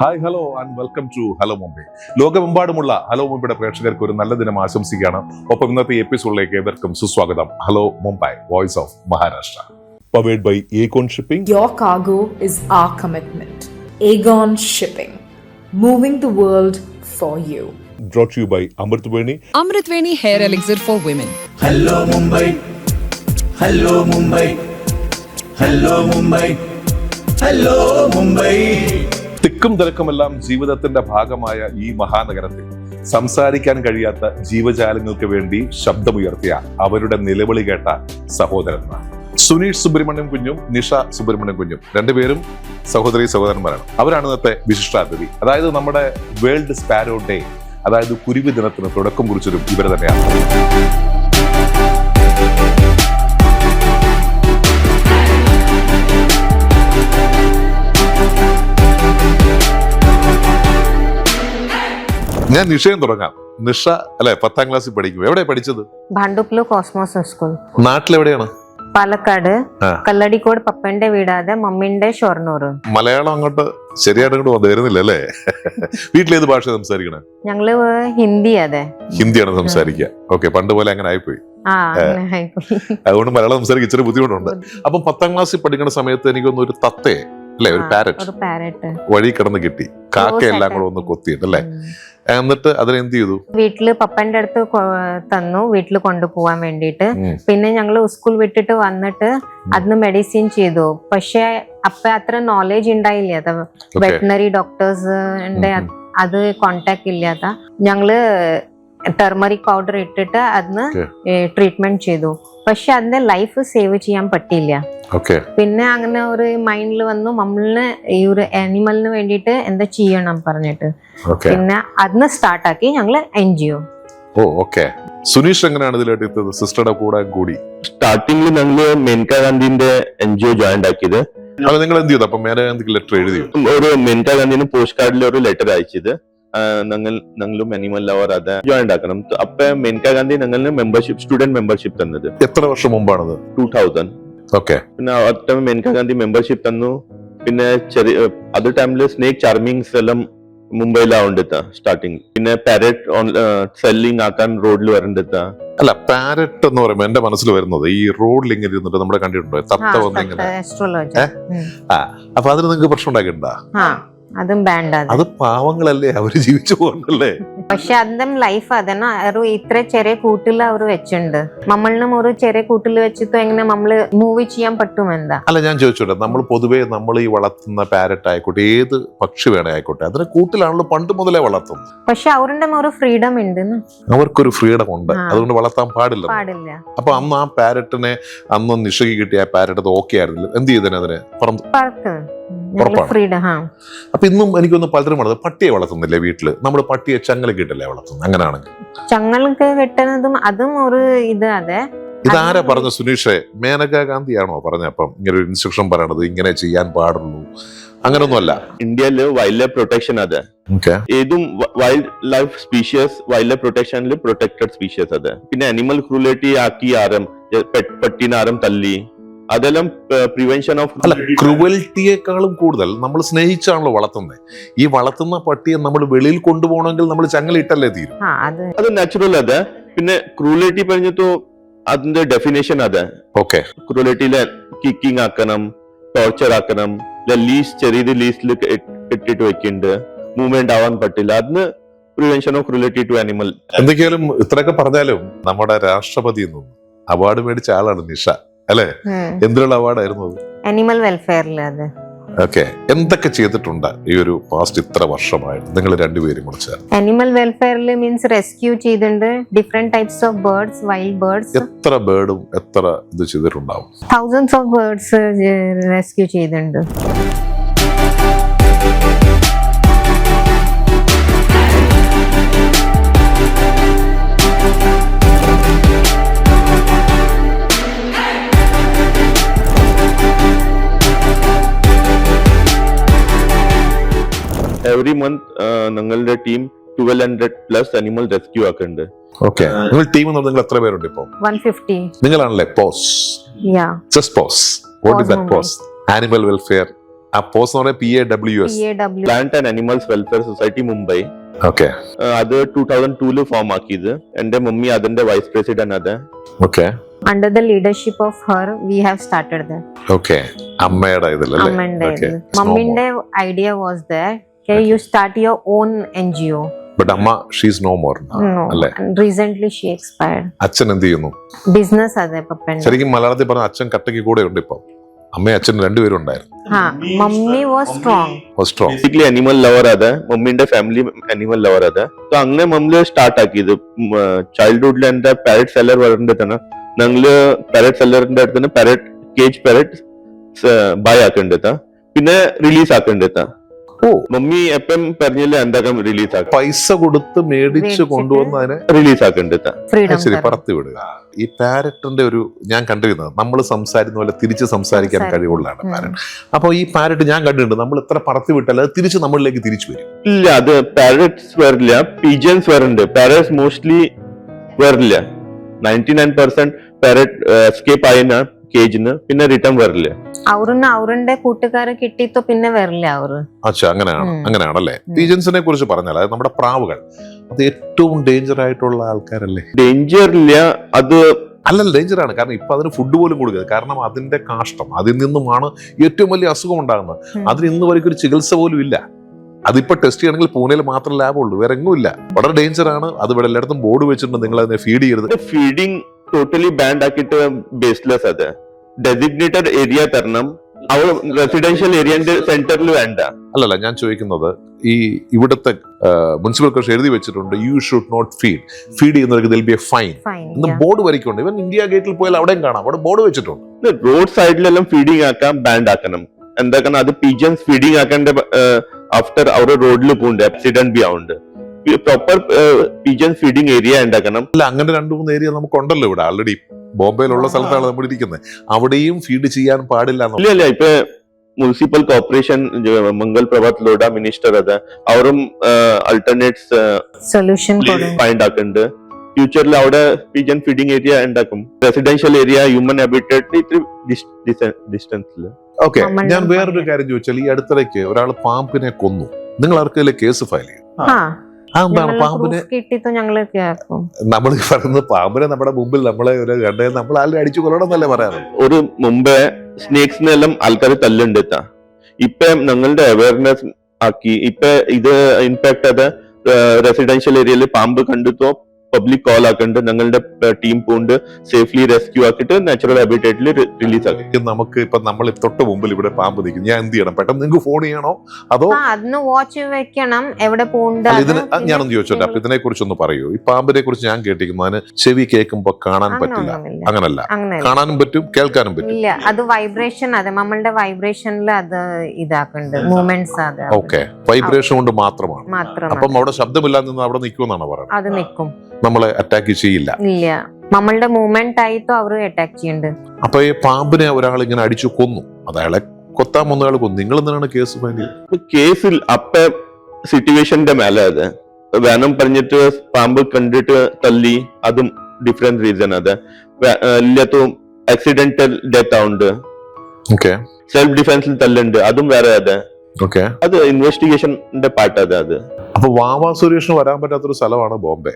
Hi hello and welcome to hello Mumbai. ലോകമെമ്പാടുമുള്ള hello മുംബൈയുടെ പ്രേക്ഷകർക്ക് ഒരു നല്ല ദിനം ആശംസിക്കുകയാണ്. ഒപ്പം ഇന്നത്തെ എപ്പിസോഡിലേക്ക് ഏവർക്കും സുസ്വാഗതം. Hello Mumbai, voice of Maharashtra. Powered by Aegon Shipping. Your cargo is our commitment. Aegon Shipping, moving the world for you. Brought to you by Amritveni. Amritveni Hair Elixir for Women. Hello Mumbai, hello Mumbai, hello Mumbai, hello Mumbai. തിക്കും തിരക്കുമെല്ലാം ജീവിതത്തിന്റെ ഭാഗമായ ഈ മഹാനഗരത്തിൽ സംസാരിക്കാൻ കഴിയാത്ത ജീവജാലങ്ങൾക്ക് വേണ്ടി ശബ്ദമുയർത്തിയ അവരുടെ നിലവിളി കേട്ട സഹോദരന്മാർ സുനീഷ് സുബ്രഹ്മണ്യം കുഞ്ഞും നിഷ സുബ്രഹ്മണ്യം കുഞ്ഞും രണ്ടുപേരും സഹോദരന്മാരാണ്. അവരാണ് ഇന്നത്തെ വിശിഷ്ടാതിഥി. അതായത് നമ്മുടെ വേൾഡ് സ്പാരോ ഡേ, അതായത് കുരുവി ദിനത്തിന് തുടക്കം കുറിച്ചതും ഇവർ തന്നെയാണ്. ഞാൻ നിഷയും തുടങ്ങാം. നിഷ അല്ലെ 10ാം ക്ലാസ്സിൽ പഠിക്കും. എവിടെ പഠിച്ചത്? ഭാണ്ടുപ്ലു കോസ്മോസ് സ്കൂൾ. നാട്ടിലെവിടെയാണ്? പാലക്കാട്. കല്ലടിക്കോട് പപ്പന്റെ വീടാതെ മമ്മിന്റെ ഷൊർണൂർ. മലയാളം അങ്ങോട്ട് ശരിയായിട്ട് അങ്ങോട്ട് വരുന്നില്ല അല്ലേ? വീട്ടിലേത് ഭാഷ സംസാരിക്കണേ? ഞങ്ങള് ഹിന്ദി. അതെ, ഹിന്ദിയാണ് സംസാരിക്കുക. ഓക്കെ, പണ്ട് പോലെ അങ്ങനെ ആയിപ്പോയി. അതുകൊണ്ട് മലയാളം സംസാരിക്കാൻ ഇച്ചിരി ബുദ്ധിമുട്ടുണ്ട്. അപ്പൊ 10ാം ക്ലാസ്സിൽ പഠിക്കുന്ന സമയത്ത് എനിക്കൊന്ന് ഒരു തത്തയെ അല്ലെ, ഒരു പാരറ്റ് വഴി കിടന്ന് കിട്ടി. കാക്ക എല്ലാം കൂടെ ഒന്ന് കൊത്തിയിട്ട് അല്ലെ. എന്നിട്ട് അതിനെന്ത് ചെയ്തു? വീട്ടില് പപ്പന്റെ അടുത്ത് തന്നു, വീട്ടിൽ കൊണ്ടുപോവാൻ വേണ്ടിട്ട്. പിന്നെ ഞങ്ങള് സ്കൂൾ വിട്ടിട്ട് വന്നിട്ട് അതിന് മെഡിസിൻ ചെയ്തു. പക്ഷെ അപ്പൊ അത്ര നോളേജ് ഉണ്ടായില്ല. വെറ്റിനറി ഡോക്ടേഴ്സിന്റെ അത് കോണ്ടാക്ട് ഇല്ലാത്ത ഞങ്ങള് ടെർമറിക് പൗഡർ ഇട്ടിട്ട് അതിന് ട്രീറ്റ്മെന്റ് ചെയ്തു. പക്ഷെ അതിന്റെ ലൈഫ് സേവ് ചെയ്യാൻ പറ്റില്ല. പിന്നെ അങ്ങനെ ഒരു മൈൻഡിൽ വന്നു, നമ്മളിന് ഈ ഒരു ആനിമലിന് വേണ്ടിയിട്ട് എന്താ ചെയ്യണം പറഞ്ഞിട്ട് പിന്നെ അതിന് സ്റ്റാർട്ടാക്കി ഞങ്ങള് NGO. സുനീഷ് എങ്ങനെയാണ് ഇതിലേക്ക് സിസ്റ്ററുടെ കൂടെ കൂടി? സ്റ്റാർട്ടിംഗിൽ ഞങ്ങള് മേനകാ ഗാന്ധിന്റെ NGO ജോയിൻ ആക്കിയത്. നിങ്ങൾ എന്ത് ചെയ്തു? അപ്പൊ മേനകാ ഗാന്ധിക്ക് ലെറ്റർ എഴുതിയോ? ഒരു മേനകാ ഗാന്ധിന് പോസ്റ്റ് കാർഡിൽ ഒരു ലെറ്റർ അയച്ചത്. ഞങ്ങളും അനിമൽ ലവർ അത് ജോയിൻ ആക്കണം. അപ്പൊ മേനകാ ഗാന്ധി ഞങ്ങളിന് മെമ്പർഷിപ്പ്, സ്റ്റുഡന്റ് മെമ്പർഷിപ്പ് തന്നത്. എത്ര വർഷം മുമ്പാണത്? 2000. പിന്നെ ആ ടൈം മേനകാ ഗാന്ധി മെമ്പർഷിപ്പ് തന്നു. പിന്നെ അത് ടൈമില് സ്നേക് ചാർമിങ്സ് എല്ലാം മുംബൈയിലാവുണ്ടെത്ത സ്റ്റാർട്ടിങ്. പിന്നെ പാരറ്റ് സെല്ലിങ് ആക്കാൻ റോഡിൽ വരണ്ടെത്ത. അല്ല, പാരറ്റ് എന്ന് പറയുമ്പോ എന്റെ മനസ്സിൽ വരുന്നത് ഈ റോഡിൽ ഇങ്ങനെ ഇരുന്നിട്ട് നമ്മുടെ കണ്ടിട്ടുണ്ടോ തത്ത വന്ന് ഇങ്ങനെ. അപ്പൊ അതിന് നിങ്ങൾക്ക് പ്രശ്നം ഉണ്ടാക്കിയിട്ടുണ്ടോ? അതും ബാൻഡ്. അത് പാവങ്ങളല്ലേ, അവര് ജീവിച്ചു പോകണ്ടല്ലേ. പക്ഷെ അതും ലൈഫ് അതന്നെ. ഇത്ര ചെറിയ കൂട്ടിൽ അവർ വെച്ചിട്ടുണ്ട്. നമ്മളിനും ഒരു ചെറിയ കൂട്ടിൽ വെച്ചിട്ട് എങ്ങനെ നമ്മള് മൂവ് ചെയ്യാൻ പറ്റും എന്താ? അല്ല, ഞാൻ ചോദിച്ചോട്ടെ, നമ്മൾ പൊതുവേ നമ്മൾ ഈ വളർത്തുന്ന പാരറ്റ് ആയിക്കോട്ടെ, ഏത് പക്ഷി വേണേ ആയിക്കോട്ടെ, അതിനെ കൂട്ടിലാണല്ലോ പണ്ട് മുതലേ വളർത്തുന്നത്. പക്ഷെ അവരുടെ ഒരു ഫ്രീഡം ഉണ്ട്. അവർക്കൊരു ഫ്രീഡം ഉണ്ട്, അതുകൊണ്ട് വളർത്താൻ പാടില്ല. അപ്പൊ അന്ന് ആ പാരറ്റിനെ അന്ന് നിഷയ്ക്ക് കിട്ടിയ ആ പാരറ്റ് ഓക്കെ ആയിരുന്നില്ല, എന്ത് ചെയ്തതിനെ? അതിനെ അപ്പൊ ഇന്നും എനിക്കൊന്ന് പലരും വളർത്തുന്നത് പട്ടിയെ വളർത്തുന്നില്ലേ വീട്ടില്? നമ്മൾ പട്ടിയെ ചങ്ങല കിട്ടല്ലേ വളർത്തുന്നത്? അങ്ങനെയാണെങ്കിൽ ചങ്ങൾക്ക് കിട്ടുന്നതും അതും ഒരു ഇത്. അതെ, ഇതാരാ പറഞ്ഞ? സുനീഷേ, മേനകാ ഗാന്ധിയാണോ പറഞ്ഞപ്പം ഇങ്ങനെ ഒരു ഇൻസ്ട്രക്ഷൻ പറയണത് ഇങ്ങനെ ചെയ്യാൻ പാടുള്ളൂ? അങ്ങനൊന്നുമല്ല. ഇന്ത്യയില് വൈൽഡ് ലൈഫ് പ്രൊട്ടക്ഷൻ അതെ. ഏതും wildlife species wildlife പ്രൊട്ടക്ഷനിൽ പ്രൊട്ടക്റ്റഡ് സ്പീഷ്യസ് അതെ. പിന്നെ അനിമൽ ക്രൂലിറ്റി ആക്കി ആരം പട്ടിനാരം തല്ലി അതെല്ലാം പ്രിവെൻഷൻ ഓഫ്. അല്ല, ക്രൂവൽറ്റിയേക്കാളും കൂടുതൽ നമ്മൾ സ്നേഹിച്ചാണല്ലോ വളർത്തുന്നത്. ഈ വളർത്തുന്ന പട്ടിയെ നമ്മൾ വെളിയിൽ കൊണ്ടുപോകണമെങ്കിൽ നമ്മൾ ചങ്ങലിട്ടല്ലേ തീരും. അത് നാച്ചുറൽ അതെ. പിന്നെ ക്രൂലിറ്റി പറഞ്ഞിട്ടോ അതിന്റെ ഡെഫിനേഷൻ അതെ. ക്രൂലിറ്റിയിലെ കിക്കിംഗ് ആക്കണം, ടോർച്ചർ ആക്കണം, ലീസ് ചെറിയ ലീസിൽ ഇട്ടിട്ട് വെക്കുന്നുണ്ട്, മൂവ്മെന്റ് ആവാൻ പറ്റില്ല. അതിന് പ്രിവെൻഷൻ ഓഫ് ക്രൂലിറ്റി ടു ആനിമൽ. എന്തൊക്കെയാലും ഇത്രയൊക്കെ പറഞ്ഞാലും നമ്മുടെ രാഷ്ട്രപതി അവാർഡ് മേടിച്ച ആളാണ് നിഷ അല്ലെ? എന്തിനുള്ള അവാർഡായിരുന്നു അത്? അനിമൽ വെൽഫെയറിൽ. അത് എന്തൊക്കെ ചെയ്തിട്ടുണ്ട് ഈ ഒരു പാസ്റ്റ് ഇത്ര വർഷമായിട്ട് നിങ്ങൾ രണ്ടുപേരും കുറിച്ച്? അനിമൽ വെൽഫെയറിൽ മീൻസ് റെസ്ക്യൂ ചെയ്തിട്ടുണ്ട് different types of birds, wild birds. എത്ര ബേർഡും എത്ര ഇത് ചെയ്തിട്ടുണ്ടാവും? thousands ഓഫ് ബേർഡ്സ് റെസ്ക്യൂ ചെയ്തിട്ടുണ്ട്. എവറി മന്ത് ഞങ്ങളുടെ ടീം 1200+ അനിമൽ റെസ്ക്യൂ ആക്കുന്നുണ്ട്. നിങ്ങൾ ടീം നിങ്ങൾ എത്ര പേരുണ്ട് ഇപ്പൊ? 150. നിങ്ങളാണല്ലേ pose? Just pose. What is that pose? Animal welfare ആ പോസ് എന്ന് പറയുന്നത് PAWS. PAW plant and animals welfare society Mumbai. Okay അത് 2002 ഫോം ആക്കിയത്. എന്റെ മമ്മി അതിന്റെ വൈസ് പ്രസിഡന്റ് അത്. Okay under the leadership of her we have started that. Okay അമ്മയുടെ ഇതിലല്ലേ? അമ്മന്റെ Okay. മമ്മിന്റെ idea was there, okay, you start your own NGO. But അമ്മ ഷീസ് നോ മോർ No, അല്ലേ? and recently she expired. അച്ഛൻ എന്ത് ചെയ്യുന്നു? Business അതെ പപ്പന്റെ. ശരിക്കും മലയാളത്തിൽ പറഞ്ഞ അച്ഛൻ കട്ടയ്ക്ക് കൂടെ ഉണ്ട് ഇപ്പം. അമ്മയും അച്ഛനും രണ്ടുപേരും ഉണ്ടായിരുന്നു. ഹാ mummy was strong. Strong. Basically animal lover അത്. മമ്മിന്റെ ഫാമിലി അനിമൽ ലവർ അത്. സോ അങ്ങനെ മമ്മി സ്റ്റാർട്ട് ആക്കിയത്. ചൈൽഡ്ഹുഡിൽ എന്റെ പാരറ്റ് സെല്ലർ വരേണ്ടതാണ്. ഞങ്ങള് പാരറ്റ് സെല്ലറിന്റെ അടുത്ത് പാരറ്റ് കേജ് പാരറ്റ് ബൈ ആക്കേണ്ടത്, പിന്നെ റിലീസ് ആക്കേണ്ടത്. ഓ മമ്മി എപ്പം പറഞ്ഞില്ല എന്താക്കാം റിലീസ് ആക്കാം, പൈസ കൊടുത്ത് മേടിച്ച് കൊണ്ടുവന്നതിനെ റിലീസ് ആക്കേണ്ടത്. ഫ്രീഡം ശരി പറത്തി വിടുക. ഈ പാരറ്റിന്റെ ഒരു ഞാൻ കണ്ടിരുന്നത് നമ്മൾ സംസാരിക്കുന്ന പോലെ തിരിച്ച് സംസാരിക്കാൻ കഴിവുള്ളതാണ് പാരറ്റ്. അപ്പൊ ഈ പാരറ്റ് ഞാൻ കണ്ടിട്ടുണ്ട്, നമ്മൾ എത്ര പറത്തി വിട്ടാൽ അത് തിരിച്ച് നമ്മളിലേക്ക് തിരിച്ചു വരും. ഇല്ല, അത് പാരറ്റ്സ് വരില്ല, പീജൻസ് വരുന്നുണ്ട്. പാരറ്റ്സ് മോസ്റ്റ്ലി വരില്ല. 99% പാരറ്റ് എസ്കേപ്പ് ആയിന കേജിന്, പിന്നെ റിട്ടേൺ വരില്ല. അവരുടെ കൂട്ടുകാരെ കിട്ടിയിട്ടോ പിന്നെ വരില്ല അവര്. അച്ഛാ അങ്ങനെയാണല്ലേ? പീജൻസിനെ കുറിച്ച് പറഞ്ഞാൽ അതായത് നമ്മുടെ പ്രാവുകൾ, അത് ഏറ്റവും ഡേഞ്ചർ ആയിട്ടുള്ള ആൾക്കാരല്ലേ? ഡേഞ്ചർ ഇല്ല, അത് അല്ലല്ല ഡേഞ്ചർ ആണ്. കാരണം ഇപ്പൊ അതിന് ഫുഡ് പോലും കൊടുക്കുക. കാരണം അതിന്റെ കാഷ്ടം, അതിൽ നിന്നുമാണ് ഏറ്റവും വലിയ അസുഖം ഉണ്ടാകുന്നത്. അതിന് ഇന്ന് വരെയ്ക്ക് ഒരു ചികിത്സ പോലും ഇല്ല. അതിപ്പോ ടെസ്റ്റ് ചെയ്യണമെങ്കിൽ പൂനെയിൽ മാത്രം ലാബുള്ളൂ, വേറെ എങ്ങുമില്ല. വളരെ ഡേഞ്ചർ ആണ്. അത് ഇവിടെ എല്ലായിടത്തും ബോർഡ് വെച്ചിട്ടുണ്ട്, നിങ്ങൾ അതിനെ ഫീഡ് ചെയ്യരുത്. ഫീഡിങ് ടോട്ടലി ബാൻഡ് ആക്കിയിട്ട് ബേസ്ലെസ് അത്. ഡെസിഗ്നേറ്റഡ് ഏരിയ തരണം, അവർ റെസിഡൻഷ്യൽ ഏരിയന്റെ സെന്ററിൽ വേണ്ട. അല്ലല്ല ഞാൻ ചോദിക്കുന്നത്, ഈ ഇവിടുത്തെ മുനിസിപ്പൽ കോർപ്പറേഷൻ എഴുതി വെച്ചിട്ടുണ്ട് യു ഷുഡ് നോട്ട് ഫീഡ് ചെയ്യുന്നവർക്ക് ദിൽ ബി എ ഫൈൻ എന്ന് ബോർഡ് വരയ്ക്കുന്നുണ്ട്. ഇവൻ ഇന്ത്യ ഗേറ്റിൽ പോയാൽ അവിടെയും കാണാം, അവിടെ ബോർഡ് വെച്ചിട്ടുണ്ട്. റോഡ് സൈഡിലെല്ലാം ഫീഡിങ് ആക്കാൻ ബാൻഡ് ആക്കണം. എന്താക്കണം, അത് പീജൻസ് ഫീഡിങ് ആക്കേണ്ട ആഫ്റ്റർ അവർ റോഡിൽ പോകുന്നുണ്ട്, ആക്സിഡന്റ് ബി ആവുന്നുണ്ട്. പ്രോപ്പർ പീജൻ ഫീഡിങ് ഏരിയ ഉണ്ടാക്കണം. അല്ല അങ്ങനെ 2-3 ഏരിയ നമുക്കുണ്ടല്ലോ ഇവിടെ ഓൾറെഡി. ബോംബെയിലുള്ള സ്ഥലത്താണ് നമ്മൾ ഇരിക്കുന്നത്, അവിടെയും ഫീഡ് ചെയ്യാൻ പാടില്ല. ഇല്ല, ഇപ്പൊ municipal corporation Mangal Prabhat Lodha minister അത് അവരും അൾട്ടർനേറ്റ്സ് സൊല്യൂഷൻ ഫൈൻഡ് ആക്കുന്നുണ്ട്. ഫ്യൂച്ചറിൽ അവിടെ പീജൻ ഫീഡിങ് ഏരിയ ഉണ്ടാക്കും. റെസിഡൻഷ്യൽ ഏരിയ, ഹ്യൂമൻ ഹാബിറ്റേറ്റ് ഡിസ്റ്റൻസിൽ. ഓക്കെ, ഞാൻ വേറൊരു കാര്യം ചോദിച്ചാൽ, ഈ അടുത്തിടയ്ക്ക് ഒരാൾ പാമ്പിനെ കൊന്നു, നിങ്ങൾ ആർക്കെങ്കിലും കേസ് ഫയൽ ചെയ്യും? അതെന്താണ് പാമ്പിനെ കിട്ടിട്ടോ ഞങ്ങള് കേൾക്കും. നമ്മൾ പറയുന്നത് പാമ്പിനെ നമ്മുടെ മുമ്പിൽ നമ്മളെ ഒരു കണ്ടേ നമ്മൾ ആരും അടിച്ചു കൊല്ലണമെന്നല്ലേ പറയാറുണ്ട്. ഒരു മുമ്പേ സ്നേക്സിനെല്ലാം ആൾക്കാർ തല്ലുണ്ടെത്താ. ഇപ്പൊ ഞങ്ങളുടെ അവയർനെസ് ആക്കി. ഇപ്പൊ ഇത് ഇൻഫാക്ട് അത് റെസിഡൻഷ്യൽ ഏരിയയിൽ പാമ്പ് കണ്ടിട്ടോ പബ്ലിക് കോൾ ആക്കുന്നുണ്ട്. ഞങ്ങളുടെ ടീം പോണ്ട് സേഫ്ലി റെസ്ക്യൂ ആക്കിയിട്ട് നാച്ചുറൽ ഹാബിറ്റേറ്റിൽ റിലീസ് ആക്കി. നമുക്ക് ഇപ്പൊ നമ്മൾ തൊട്ട് മുമ്പിൽ ഇവിടെ പാമ്പ് നിൽക്കും, ഞാൻ എന്ത് ചെയ്യണം? പെട്ടെന്ന് നിങ്ങൾക്ക് ഫോൺ ചെയ്യണോ അതോ അതിന് വാച്ച് വെക്കണം എവിടെ പോണ്ട്? ഇതിന് ഞാനൊന്ന് ചോദിച്ചോട്ടെ, അപ്പൊ ഇതിനെ കുറിച്ചൊന്ന് പറയൂ. ഈ പാമ്പിനെ കുറിച്ച് ഞാൻ കേട്ടിരിക്കുന്നു, അതിന് ചെവി കേൾക്കുമ്പോ കാണാൻ പറ്റില്ല. അങ്ങനല്ല, കാണാനും പറ്റും കേൾക്കാനും പറ്റും. ഇല്ല, അത് വൈബ്രേഷൻ, അതെ നമ്മളുടെ വൈബ്രേഷനിൽ അത് ഇതാക്കുന്നുണ്ട്, മൂവ്മെന്റ്സ്. അത് ഓക്കെ, വൈബ്രേഷൻ കൊണ്ട് മാത്രമാണ്. അപ്പം അവിടെ ശബ്ദമില്ലാതെ നിന്ന് അവിടെ നിൽക്കുമെന്നാണ് പറയുന്നത്. അത് നിൽക്കും, നമ്മളെ അറ്റാക്ക് ചെയ്യില്ല. ഇല്ല, നമ്മളുടെ മൂവ്മെന്റ് ആയിട്ടോ അവര് അറ്റാക്ക് ചെയ്യുന്നുണ്ട്. അപ്പൊ ഈ പാമ്പിനെ ഒരാൾ ഇങ്ങനെ അടിച്ചു കൊന്നു, അത് അയാളെ കൊത്താൻ വന്നയാൾ കൊന്നു, നിങ്ങൾ എന്തിനാണ് കേസ് ഫയൽ ചെയ്തത്? കേസിൽ അപ്പ സിറ്റുവേഷന്റെ മേലെ അത് വേണം പറഞ്ഞിട്ട് പാമ്പ് കണ്ടിട്ട് തല്ലി, അതും ഡിഫറെന്റ് റീസൺ. അത് ഇല്ലാത്തോ ആക്സിഡന്റൽ ഡെത്ത് ആവുന്നുണ്ട്, സെൽഫ് ഡിഫെൻസിൽ തല്ലുണ്ട്, അതും വേറെ. അത് ഇൻവെസ്റ്റിഗേഷന്റെ പാർട്ട്. അത് അപ്പൊ വാവാ സുരേഷിന് വരാൻ പറ്റാത്തൊരു സ്ഥലമാണ് ബോംബെ.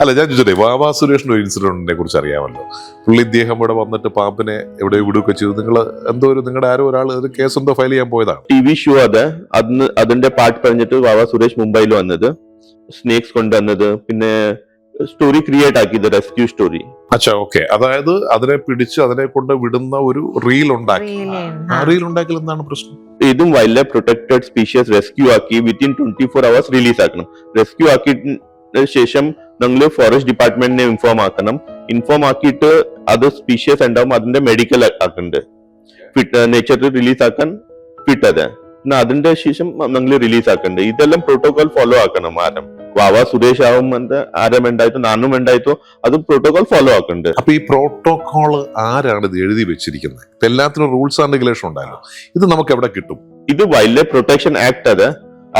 അല്ല ഞാൻ ചോദിച്ചേ, വാവാ സുരേഷിന്റെ ഒരു ഇൻസിഡന്റിനെ കുറിച്ച് അറിയാമല്ലോ. പുള്ളി ഇദ്ദേഹം ഇവിടെ വന്നിട്ട് പാമ്പിനെ എവിടെ വിടുകയൊക്കെ ചെയ്തു. നിങ്ങൾ എന്തോ ഒരു നിങ്ങളുടെ ആരോ ഒരാൾ ഒരു കേസ് എന്തോ ഫയൽ ചെയ്യാൻ പോയതാണ്. TV ഷോ അത് അതിന്റെ പാർട്ട് പറഞ്ഞിട്ട് വാവാ സുരേഷ് മുംബൈയിൽ വന്നത്, സ്നേക്സ് കൊണ്ടുവന്നത്, പിന്നെ സ്റ്റോറി ക്രിയേറ്റ് ആക്കിയത്, റെസ്ക്യൂ സ്റ്റോറി. അച്ഛാ ഓക്കെ, അതായത് അതിനെ പിടിച്ച് അതിനെ കൊണ്ട് വിടുന്ന ഒരു റീൽ ഉണ്ടാക്കി. ആ റീൽ ഉണ്ടാക്കിയാൽ എന്താണ് പ്രശ്നം? ഇതും wild life protected species rescue ആക്കി വിത്തിൻ 24 hours റിലീസ് ആക്കണം. റെസ്ക്യൂ ആക്കിയിട്ട് ശേഷം നിങ്ങൾ ഫോറസ്റ്റ് ഡിപ്പാർട്ട്മെന്റിനെ ഇൻഫോം ആക്കിയിട്ട് അത് സ്പീഷ്യസ് ഉണ്ടാവും, അതിന്റെ മെഡിക്കൽ ആക്കുന്നുണ്ട്, നേച്ചറിൽ റിലീസ് ആക്കാൻ ഫിറ്റ്. അത് അതിന്റെ ശേഷം നിങ്ങൾ റിലീസ് ആക്കുന്നുണ്ട്. ഇതെല്ലാം പ്രോട്ടോകോൾ ഫോളോ ആക്കണം. ആരം വാവാ സുരേഷ് ആവും ആരം ഉണ്ടായിട്ടോ നാനും ഉണ്ടായിട്ടോ അത് പ്രോട്ടോകോൾ ഫോളോ ആക്കുന്നുണ്ട്. അപ്പൊ ഈ പ്രോട്ടോകോൾ ആരാണ് ഇത് എഴുതി വെച്ചിരിക്കുന്നത്? എല്ലാത്തിനും റൂൾസ് ആൻഡ് റെഗുലേഷൻ ഉണ്ടായിരുന്നു. ഇത് നമുക്ക് എവിടെ കിട്ടും? ഇത് വൈൽഡ് ലൈഫ് പ്രൊട്ടക്ഷൻ ആക്ട്. അത്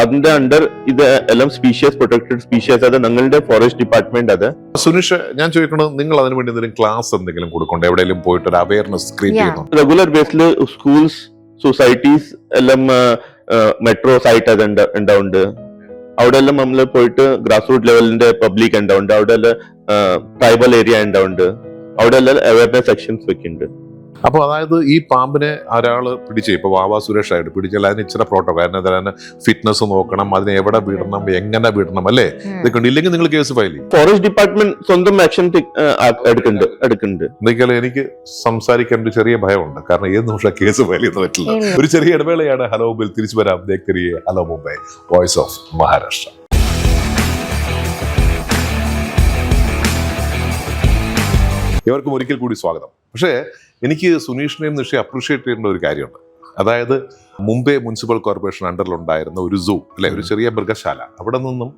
അതിന്റെ അണ്ടർ ഇത് എല്ലാം സ്പീഷ്യസ് പ്രൊട്ടക്റ്റഡ് സ്പീഷ്യസ്. അത് നിങ്ങളുടെ ഫോറസ്റ്റ് ഡിപ്പാർട്ട്മെന്റ്. അത് സുനിഷ്, ഞാൻ ചോദിക്കുന്നത്, നിങ്ങൾ അതിനു വേണ്ടി എന്തെങ്കിലും ക്ലാസ് എന്തെങ്കിലും കൊടുക്കണ്ടോ? എവിടെയെങ്കിലും പോയിട്ട് ഒരു അവയർനെസ് ക്രിയേറ്റ് ചെയ്യുന്നു? റെഗുലർ ബേസിൽ സ്കൂൾസ്, സൊസൈറ്റീസ് എല്ലാം മെട്രോ സൈറ്റ് അത് ഉണ്ടാവുണ്ട്. അവിടെ എല്ലാം നമ്മൾ പോയിട്ട് ഗ്രാസ് റൂട്ട് ലെവലിന്റെ പബ്ലിക് ഉണ്ടാവുണ്ട്. അവിടെ എല്ലാം ട്രൈബൽ ഏരിയ ഉണ്ടാവുണ്ട്. അവിടെ എല്ലാം അവയർനെസ് സെക്ഷൻസ് വെക്കുന്നുണ്ട്. അപ്പൊ അതായത് ഈ പാമ്പിനെ ഒരാള് പിടിച്ച് ഇപ്പൊ വാവാ സുരേഷ് ആയിട്ട് പിടിച്ചാൽ അതിന് ഇച്ചിരി പ്രോട്ടോകോൾ, അതിന് ഫിറ്റ്നസ് നോക്കണം, അതിനെ എവിടെ വിടണം, എങ്ങനെ വിടണം, അല്ലേ? ഇതൊക്കെ ഉണ്ട്. ഇല്ലെങ്കിൽ നിങ്ങൾ കേസ് ഫയൽ ചെയ്യും. ഫോറസ്റ്റ് ഡിപ്പാർട്ട്മെന്റ് സ്വന്തം ആക്ഷൻ എടുക്കുന്നുണ്ട്. എന്തൊക്കെയാലും എനിക്ക് സംസാരിക്കാൻ ഒരു ചെറിയ ഭയമുണ്ട്, കാരണം ഏത് നിമിഷം കേസ് ഫയൽ ചെയ്യുന്ന പറ്റില്ല. ഒരു ചെറിയ ഇടവേളയാണ്. ഹലോ മുംബൈ തിരിച്ചു വരാം. ദേഖ്തരിയെ hello Mumbai, voice of Maharashtra. ഇവർക്കും ഒരിക്കൽ കൂടി സ്വാഗതം. പക്ഷേ എനിക്ക് സുനീഷിനെയും നിഷയെ അപ്രീഷിയേറ്റ് ചെയ്യേണ്ട ഒരു കാര്യമുണ്ട്. അതായത് മുംബൈ മുനിസിപ്പൽ കോർപ്പറേഷൻ അണ്ടറിലുണ്ടായിരുന്ന ഒരു സൂ, അല്ലെ, ഒരു ചെറിയ മൃഗശാല, അവിടെ നിന്നും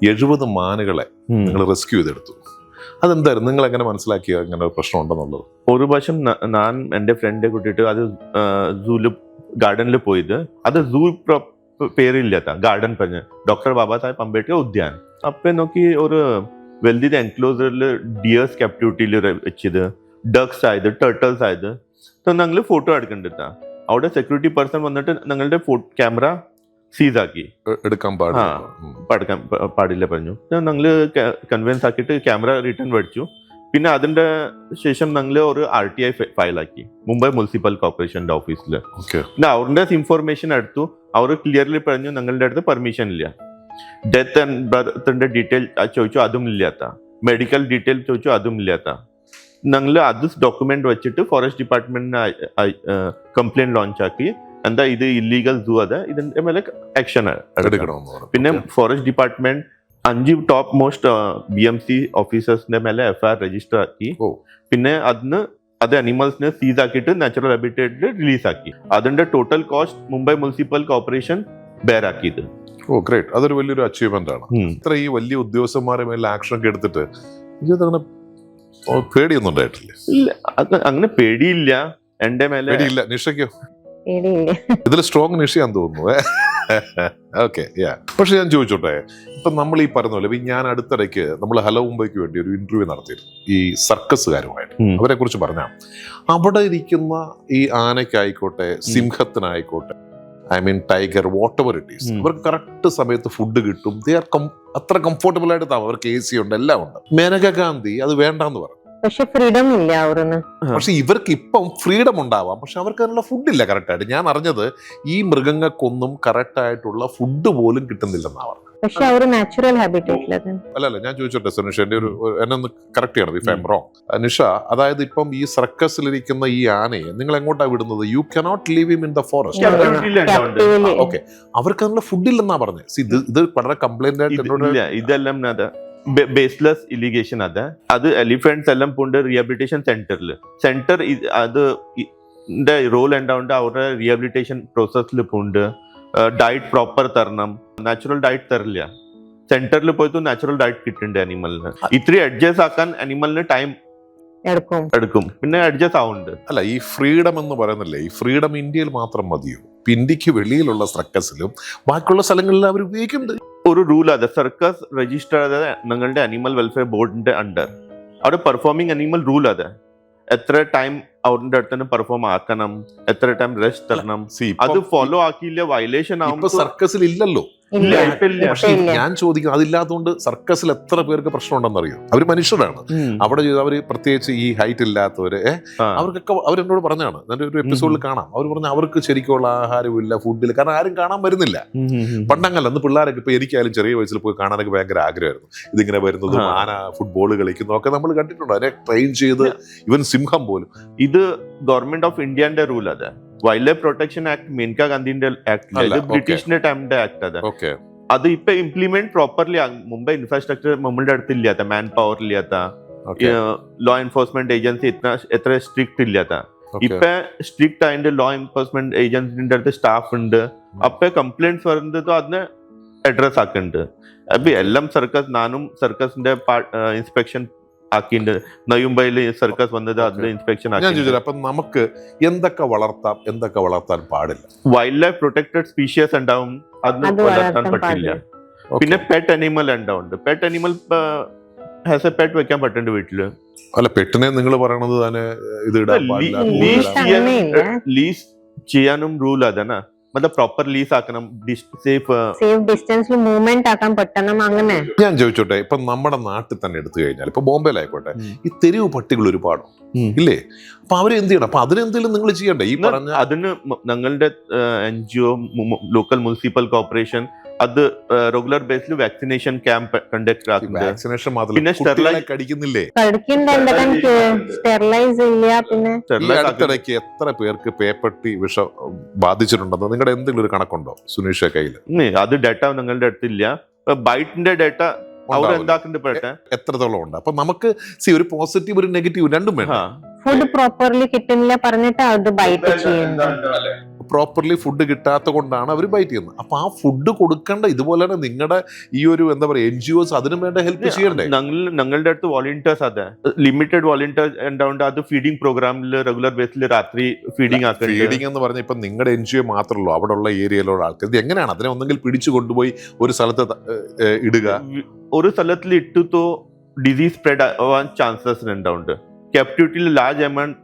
70 മാനുകളെ നിങ്ങൾ റെസ്ക്യൂ ചെയ്തെടുത്തു. അതെന്തായിരുന്നു? നിങ്ങൾ എങ്ങനെ മനസ്സിലാക്കിയ ഇങ്ങനെ ഒരു പ്രശ്നം ഉണ്ടെന്നുള്ളത്? ഒരു പ്രാവശ്യം ഞാൻ എന്റെ ഫ്രണ്ടെ കൂട്ടിയിട്ട് അത് സൂല് ഗാർഡനിൽ പോയത്. അത് സൂ പേരില്ലാത്ത ഗാർഡൻ പറഞ്ഞ് ഡോക്ടർ ബാബാ സാഹേബ് അംബേദ്കർ ഉദ്യാൻ. അപ്പൊ നോക്കി ഒരു വലിയ എൻക്ലോസറിൽ ഡിയേഴ്സ് ക്യാപ്റ്റിവിറ്റിയിൽ വെച്ചത്, ഡക്സ് ആയത്, ടേർട്ടിൽസ് ആയത്. ഞങ്ങൾ ഫോട്ടോ എടുക്കണ്ടിട്ടാ. അവിടെ സെക്യൂരിറ്റി പേഴ്സൺ വന്നിട്ട് ഞങ്ങളുടെ ക്യാമറ സീസ് ആക്കി. എടുക്കാൻ പാടില്ല പറഞ്ഞു. ഞങ്ങള് കൺവിൻസ് ആക്കിയിട്ട് ക്യാമറ റിട്ടേൺ മേടിച്ചു. പിന്നെ അതിന്റെ ശേഷം ഞങ്ങൾ ഒരു RTI ഫയലാക്കി മുംബൈ മുനിസിപ്പൽ കോർപ്പറേഷന്റെ ഓഫീസിൽ. പിന്നെ അവരുടെ ഇൻഫോർമേഷൻ എടുത്തു. അവർ ക്ലിയർലി പറഞ്ഞു ഞങ്ങളുടെ അടുത്ത് പെർമിഷൻ ഇല്ല. ഡെത്ത് ആൻഡ് ബർത്തിന്റെ ഡീറ്റെയിൽ ചോദിച്ചു, അതും ഇല്ലാത്ത. മെഡിക്കൽ ഡീറ്റെയിൽ ചോദിച്ചു, അതും ഇല്ലാത്ത. ഞങ്ങൾ അത് ഡോക്യുമെന്റ് വെച്ചിട്ട് ഫോറസ്റ്റ് ഡിപ്പാർട്ട്മെന്റിന് കംപ്ലൈന്റ് ലോഞ്ച് ആക്കി. എന്താ ഇത് ഇല്ലീഗൽ സൂ, അത് ഇതിന്റെ മേലെ ആക്ഷൻ എടുക്കണം. പിന്നെ forest department 5 top most BMC ഓഫീസേഴ്സിന്റെ മേലെ FIR രജിസ്റ്റർ ആക്കി. പിന്നെ അത് അനിമൽസിനെ സീസ് ആക്കിയിട്ട് നാച്ചുറൽ ഹാബിറ്റേറ്റിൽ റിലീസ് ആക്കി. അതിന്റെ total cost Mumbai municipal corporation bear ആക്കിയത്. ഗ്രേറ്റ്. അതൊരു വലിയൊരു അച്ചീവ്മെന്റ് ആണ്. ഇത്ര ഈ വലിയ ഉദ്യോഗസ്ഥന്മാരെ മേലെ ആക്ഷൻ ഒക്കെ എടുത്തിട്ട് അങ്ങനെ പേടിയൊന്നും ഉണ്ടായിട്ടില്ല? അങ്ങനെ പേടിയില്ല. എന്റെ മേലെ പേടിയില്ല. നിഷയ്ക്കോ? പേടിയില്ല. ഇതിൽ സ്ട്രോങ് നിഷയാന്ന് തോന്നുന്നു. ഓക്കെ, പക്ഷെ ഞാൻ ചോദിച്ചോട്ടെ, ഇപ്പൊ നമ്മൾ ഈ പറഞ്ഞ പോലെ ഞാൻ അടുത്തിടയ്ക്ക് നമ്മൾ ഹലോ മുംബൈക്ക് വേണ്ടി ഒരു ഇന്റർവ്യൂ നടത്തിയിരുന്നു ഈ സർക്കസുകാരുമായിട്ട്. അവരെ കുറിച്ച് പറഞ്ഞാൽ അവിടെ ഇരിക്കുന്ന ഈ ആനയ്ക്കായിക്കോട്ടെ, സിംഹത്തിനായിക്കോട്ടെ, tiger, whatever it is, അവർക്ക് കറക്റ്റ് സമയത്ത് ഫുഡ് കിട്ടും. അത്ര കംഫർട്ടബിൾ ആയിട്ട് അവർക്ക് AC ഉണ്ട്, എല്ലാം ഉണ്ട്. മേനകാ ഗാന്ധി അത് വേണ്ടെന്ന് പറഞ്ഞു. പക്ഷെ ഫ്രീഡം ഇല്ല അവർക്ക്. പക്ഷെ ഇവർക്ക് ഇപ്പം ഫ്രീഡം ഉണ്ടാവാം, പക്ഷെ അവർക്ക് അതിനുള്ള ഫുഡില്ല കറക്റ്റായിട്ട്. ഞാൻ അറിഞ്ഞത് ഈ മൃഗങ്ങൾക്കൊന്നും കറക്റ്റായിട്ടുള്ള ഫുഡ് പോലും കിട്ടുന്നില്ലെന്നാ പറഞ്ഞത്. പക്ഷെ അവർ നാച്ചുറൽ ഹാബിറ്റേറ്റിലാണ്. അല്ല, ഞാൻ ചോദിച്ചോട്ടെ സുനിഷ, എന്നെ ഒന്ന് കറക്റ്റ് ചെയ്യണം if I M wrong. Nisha, അതായത് ഇപ്പം ഈ സർക്കസിലിരിക്കുന്ന ഈ ആനയെ നിങ്ങൾ എങ്ങോട്ടാ വിടുന്നത്? You cannot leave him in the forest. Okay, അവർക്ക് അതിനുള്ള ഫുഡില്ലെന്നാ പറഞ്ഞത്. ഇത് വളരെ കംപ്ലൈന്റ് ആയിട്ട് ഇതെല്ലാം ബേസ്ലെസ് ഇലിഗേഷൻ. അത് എലിഫന്റ്സ് എല്ലാം പോണ്ട് റീഹാബിലിറ്റേഷൻ സെന്റർ അത് റോൾ ഉണ്ടാവുണ്ട്. അവരുടെ റീഹാബിലിറ്റേഷൻ പ്രോസസ്സിൽ പോണ്ട്. ഡയറ്റ് പ്രോപ്പർ തരണം. നാച്ചുറൽ ഡയറ്റ് തരില്ല. സെന്ററിൽ പോയിട്ട് നാച്ചുറൽ ഡയറ്റ് കിട്ടുന്നുണ്ട് അനിമലിന്. ഇത്രയും അഡ്ജസ്റ്റ് ആക്കാൻ അനിമലിന് ടൈം എടുക്കും. പിന്നെ അഡ്ജസ്റ്റ് ആവുന്നുണ്ട്. അല്ല, ഈ ഫ്രീഡം എന്ന് പറയുന്നില്ലേ, ഈ ഫ്രീഡം ഇന്ത്യയിൽ മാത്രം മതിയോ? ഇന്ത്യക്ക് വെളിയിലുള്ള സർക്കസിലും ബാക്കിയുള്ള സ്ഥലങ്ങളിലും അവർ ഉപയോഗിക്കുന്നുണ്ട്. ഒരു റൂൾ അത് സർക്കസ് രജിസ്റ്റർ ചെയ്ത നിങ്ങളുടെ അനിമൽ വെൽഫെയർ ബോർഡിന്റെ അണ്ടർ അവിടെ പെർഫോമിംഗ് അനിമൽ റൂൾ അത് എത്ര ടൈം അവരുടെ അടുത്ത് പെർഫോം ആക്കണം, എത്ര ടൈം റെസ്റ്റ് തരണം. അത് ഫോളോ ആക്കിയില്ല വയലേഷൻ ആവുമ്പോൾ സർക്കസിൽ ഇല്ലല്ലോ. പക്ഷെ ഞാൻ ചോദിക്കും, അതില്ലാത്തതുകൊണ്ട് സർക്കസിൽ എത്ര പേർക്ക് പ്രശ്നം ഉണ്ടെന്ന് അറിയോ? അവര് മനുഷ്യരാണ്. അവിടെ അവര് പ്രത്യേകിച്ച് ഈ ഹൈറ്റ് ഇല്ലാത്തവര് അവർക്കൊക്കെ അവരെന്നോട് പറഞ്ഞാണ്, എന്റെ ഒരു എപ്പിസോഡിൽ കാണാം. അവർ പറഞ്ഞ അവർക്ക് ശരിക്കുള്ള ആഹാരമില്ല, ഫുഡില്ല, കാരണം ആരും കാണാൻ വരുന്നില്ല. പണ്ടങ്ങല്ല, അന്ന് പിള്ളേരൊക്കെ ഇപ്പൊ എനിക്കായാലും ചെറിയ വയസ്സിൽ പോയി കാണാനൊക്കെ ഭയങ്കര ആഗ്രഹമായിരുന്നു. ഇതിങ്ങനെ വരുന്നതും ആന ഫുട്ബോൾ കളിക്കുന്നതും ഒക്കെ നമ്മൾ കണ്ടിട്ടുണ്ട്. അതിനെ ട്രെയിൻ ചെയ്ത് ഇവൻ സിംഹം പോലും. ഇത് ഗവൺമെന്റ് ഓഫ് ഇന്ത്യന്റെ റൂൾ അത്. Wildlife protection act Menaka ഗാന്ധിന്റെ ആക്ട്, ബ്രിട്ടീഷിന്റെ ടൈമിന്റെ ആക്ട് അത്. അത് ഇപ്പൊ ഇംപ്ലിമെന്റ് പ്രോപ്പർലി മുംബൈ ഇൻഫ്രാസ്ട്രക്ചർ നമ്മളുടെ അടുത്ത് ഇല്ലാത്ത, മാൻ പവർ ഇല്ലാത്ത, ലോ എൻഫോഴ്സ്മെന്റ് ഏജൻസി എത്ര സ്ട്രിക്റ്റ് ഇല്ലാത്ത. ഇപ്പൊ സ്ട്രിക്റ്റ് ആയിട്ട് ലോ എൻഫോഴ്സ്മെന്റ് ഏജൻസിന്റെ അടുത്ത് സ്റ്റാഫ് ഉണ്ട്. അപ്പൊ കംപ്ലൈന്റ്സ് വരുന്നത് അതിനെ അഡ്രസ് ആക്കുന്നുണ്ട്. അപ്പൊ എല്ലാം സർക്കസ്, നാനും സർക്കസിന്റെ ഇൻസ്പെക്ഷൻ ആക്കിണ്ട്. നയുംബൈയില് സർക്കസ് വന്നത് അതിന്റെ ഇൻസ്പെക്ഷൻ ആക്കി. അപ്പൊ നമുക്ക് എന്തൊക്കെ വളർത്താം, എന്തൊക്കെ വളർത്താൻ പാടില്ല? വൈൽഡ് ലൈഫ് പ്രൊട്ടക്റ്റഡ് സ്പീഷ്യസ് ഉണ്ടാവും, അതിന് വളർത്താൻ പറ്റില്ല. പിന്നെ പെറ്റ് അനിമൽ ഉണ്ടാവുണ്ട്. Pet animal has a pet വെക്കാൻ പറ്റുന്നുണ്ട് വീട്ടില്. അല്ല, പെറ്റിനെ നിങ്ങൾ പറയണത് തന്നെ ഇത് ചെയ്യാനും റൂൾ അതാണ്. मतलब प्रॉपर लीज ആക്കണം, സേഫ് ഡിസ്റ്റൻസിൽ മൂവ്മെന്റ് ആക്കാൻ പറ്റണം അങ്ങനെ. ഞാൻ ചോദിച്ചോട്ടെ, ഇപ്പൊ നമ്മുടെ നാട്ടിൽ തന്നെ എടുത്തു കഴിഞ്ഞാൽ ഇപ്പൊ ബോംബെയിലായിക്കോട്ടെ, ഈ തെരുവ് പട്ടികൾ ഒരുപാട് ഇല്ലേ? അപ്പൊ അവര് എന്ത് ചെയ്യണം? അപ്പൊ അതിനെന്തെങ്കിലും നിങ്ങൾ ചെയ്യണ്ടേ? ഈ പറഞ്ഞ അതിന് ഞങ്ങളുടെ NGO ലോക്കൽ മുനിസിപ്പൽ കോർപ്പറേഷൻ അത് റെഗുലർ ബേസിൽ വാക്സിനേഷൻ ക്യാമ്പ് കണ്ടക്ട് ആക്കുന്നുണ്ട്. വാക്സിനേഷൻ പിന്നെ മാത്രമല്ല, കടിക്കുന്നില്ലേ? സ്റ്റെറിലൈസ് ഇല്ല. പിന്നെ അടുത്തിടയ്ക്ക് എത്ര പേർക്ക് പേപ്പട്ടി വിഷം ബാധിച്ചിട്ടുണ്ടെന്ന് നിങ്ങളുടെ എന്തെങ്കിലും ഒരു കണക്കുണ്ടോ സുനീഷ കയ്യിൽ? അത് ഡേറ്റ ഞങ്ങളുടെ അടുത്തില്ല. ബൈറ്റിന്റെ ഡേറ്റ അവർ എന്താക്കുന്നുണ്ട്, എത്രത്തോളം ഉണ്ട്? അപ്പൊ നമുക്ക് ഒരു പോസിറ്റീവ് ഒരു നെഗറ്റീവ് രണ്ടും വേണം. ഫുഡ് പ്രോപ്പർലി കിട്ടുന്നില്ല പറഞ്ഞിട്ട് അത് ബൈറ്റ് ചെയ്യുന്നത്. പ്രോപ്പർലി ഫുഡ് കിട്ടാത്ത കൊണ്ടാണ് അവർ ബൈറ്റ് ചെയ്യുന്നത്. അപ്പൊ ആ ഫുഡ് കൊടുക്കേണ്ട ഇതുപോലെ തന്നെ നിങ്ങളുടെ ഈ ഒരു എന്താ പറയുക NGOs അതിനും വേണ്ട ഹെൽപ്പ് ചെയ്യണ്ടേ? ഞങ്ങളുടെ അടുത്ത് വോളണ്ടിയേഴ്സ് അതെ, ലിമിറ്റഡ് വോളണ്ടിയേഴ്സ് ഉണ്ടാവുണ്ട്. അത് ഫീഡിംഗ് പ്രോഗ്രാമിൽ റെഗുലർ ബേസിൽ രാത്രി ഫീഡിംഗ് ഫീഡിംഗ് എന്ന് പറഞ്ഞാൽ ഇപ്പൊ നിങ്ങളുടെ NGO മാത്രമല്ലോ, അവിടെ ഉള്ള ഏരിയയിലുള്ള ആൾക്കാർ ഇത് എങ്ങനെയാണ് അതിനെ ഒന്നെങ്കിൽ പിടിച്ചു കൊണ്ടുപോയി ഒരു സ്ഥലത്ത് ഇടുക? ഒരു സ്ഥലത്തിൽ ഇട്ടുതോ ഡിസീസ് സ്പ്രെഡ് ആവാൻ ചാൻസസ് ഉണ്ടാവുണ്ട്. ക്യാപ്റ്റിവിറ്റിയിൽ ലാർജ് എമൗണ്ട്